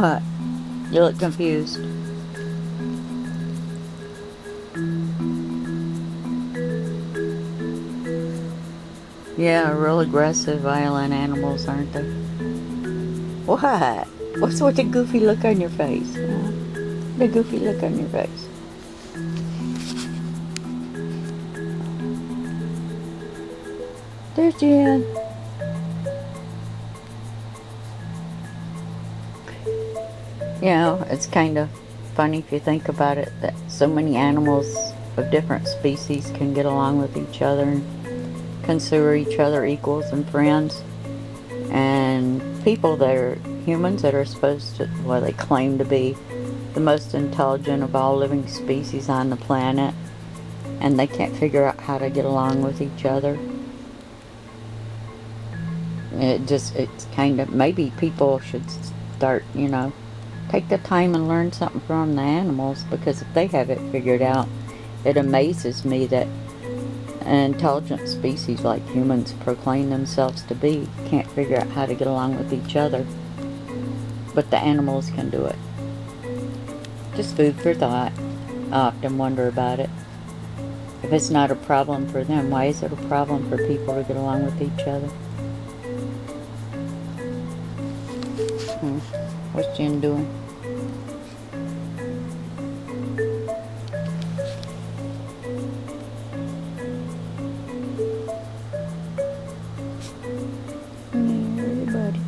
What? You look confused. Yeah, real aggressive, violent animals, aren't they? What? What's with the goofy look on your face? Huh? The goofy look on your face. There's Jen. You know, it's kind of funny if you think about it, that so many animals of different species can get along with each other and consider each other equals and friends. And people that are humans that are supposed to, well, they claim to be the most intelligent of all living species on the planet, and they can't figure out how to get along with each other. It's kind of, maybe people should start, you know, take the time and learn something from the animals, because if they have it figured out, it amazes me that an intelligent species like humans proclaim themselves to be can't figure out how to get along with each other, but the animals can do it. Just food for thought. I often wonder about it. If it's not a problem for them, why is it a problem for people to get along with each other? What's Jen doing? There's your buddy.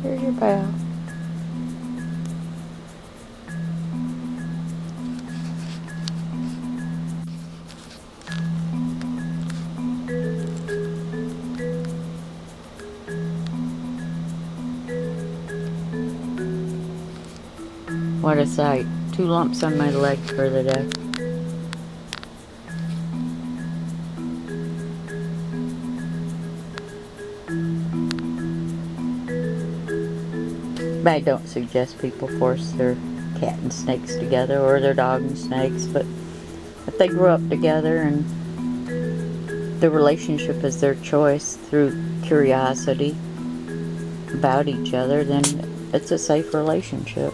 There's your pal. What a sight. 2 lumps on my leg for the day. I don't suggest people force their cat and snakes together, or their dog and snakes, but if they grew up together and the relationship is their choice through curiosity about each other, then it's a safe relationship.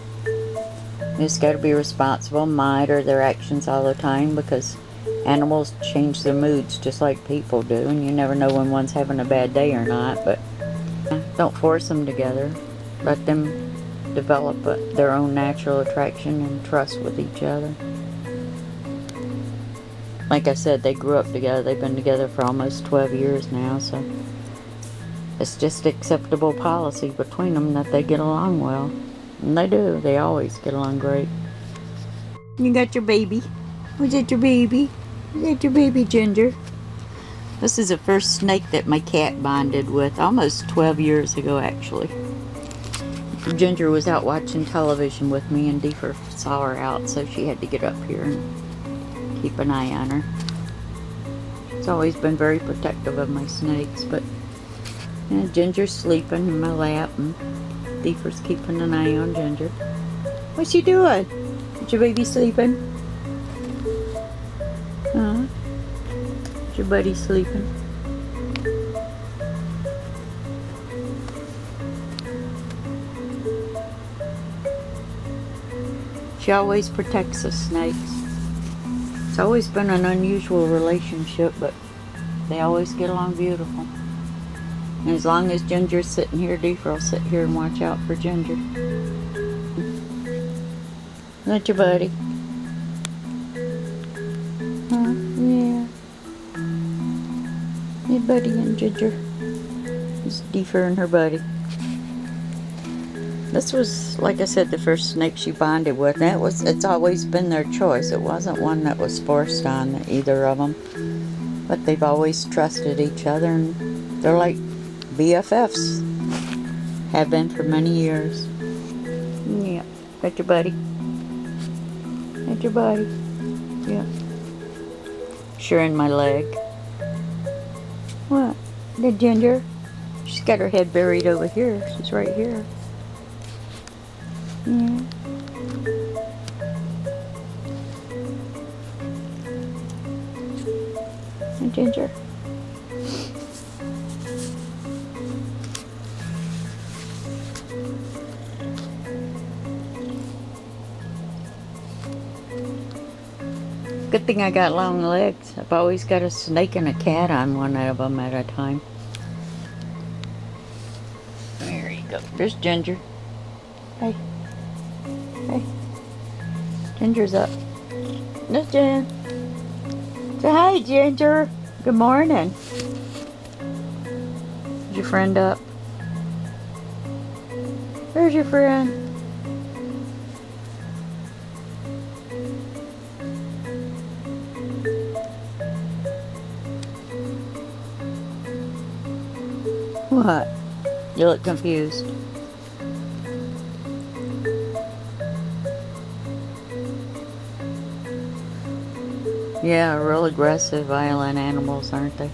You just got to be responsible, monitor their actions all the time, because animals change their moods just like people do, and you never know when one's having a bad day or not. But don't force them together. Let them develop their own natural attraction and trust with each other. Like I said, they grew up together. They've been together for almost 12 years now, so it's just acceptable policy between them that they get along well. And they do. They always get along great. You got your baby. Was it your baby? Is that your baby, Ginger? This is the first snake that my cat bonded with almost 12 years ago, actually. Ginger was out watching television with me, and Deefer saw her out, so she had to get up here and keep an eye on her. It's always been very protective of my snakes, but yeah, Ginger's sleeping in my lap, and Deefer's keeping an eye on Ginger. What's she doing? Is your baby sleeping? Huh? Is your buddy sleeping? She always protects the snakes. It's always been an unusual relationship, but they always get along beautiful. And as long as Ginger's sitting here, Deefer will sit here and watch out for Ginger. Is that your buddy? Huh? Yeah. Your buddy and Ginger. It's Deefer and her buddy. This was, like I said, the first snake she bonded with. And it's always been their choice. It wasn't one that was forced on either of them. But they've always trusted each other, and they're like BFFs. Have been for many years. Yeah. That's your buddy. That's your buddy. Yeah. Sure in my leg. What? The Ginger? She's got her head buried over here. She's right here. Yeah. And Ginger. Good thing I got long legs. I've always got a snake and a cat on one of them at a time. There you go. There's Ginger. Hey. Hey. Ginger's up. There's Jen. Say hi, Ginger. Good morning. Is your friend up? Where's your friend? What? You look confused. Yeah, real aggressive, violent animals, aren't they?